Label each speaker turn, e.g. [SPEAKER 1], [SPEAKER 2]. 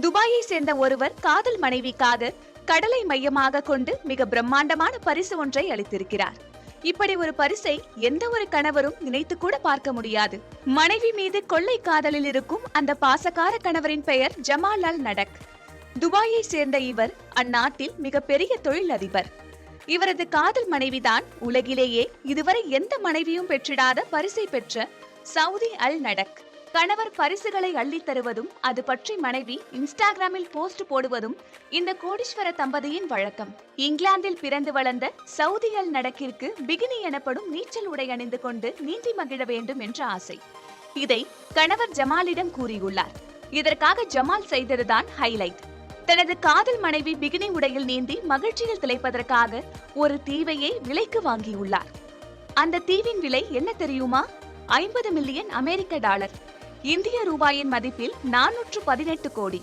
[SPEAKER 1] துபாயை சேர்ந்த ஒருவர் காதல் மனைவிக்காக கடலை மையமாக கொண்டு மிக பிரம்மாண்டமான பரிசு ஒன்றை அளித்திருக்கிறார். இப்படி ஒரு பரிசை எந்த ஒரு கணவரும் நினைத்து கூட பார்க்க முடியாது. மனைவி மீது கொள்ளை காதலில் இருக்கும் அந்த பாசக்கார கணவரின் பெயர் ஜமால் அல் நடக். துபாயை சேர்ந்த இவர் அந்நாட்டில் மிகப்பெரிய தொழிலதிபர். இவரது காதல் மனைவிதான் உலகிலேயே இதுவரை எந்த மனைவியும் பெற்றிடாத பரிசை பெற்ற சவுதி அல் நடக். கணவர் பரிசுகளை அள்ளி தருவதும் அது பற்றி மனைவி இன்ஸ்டாகிராமில் போஸ்ட் போடுவதும் இந்த கோடீஸ்வர தம்பதியின் வழக்கம். இங்கிலாந்தில் பிறந்து வளர்ந்த சவுதி அல் நடக்கிற்கு பிகினி எனப்படும் நீச்சல் உடை அணிந்து கொண்டு நீந்தி மகிழ வேண்டும் என்ற ஆசை. இதை கணவர் ஜமாலிடம் கூறியுள்ளார். இதற்காக ஜமால் செய்ததுதான் ஹைலைட். தனது காதல் மனைவி பிகினி உடையில் நீந்தி மகிழ்ச்சியில் திளைப்பதற்காக ஒரு தீவையே விலைக்கு வாங்கியுள்ளார். அந்த தீவின் விலை என்ன தெரியுமா? 50 மில்லியன் அமெரிக்க டாலர். இந்திய ரூபாயின் மதிப்பில் 418 கோடி.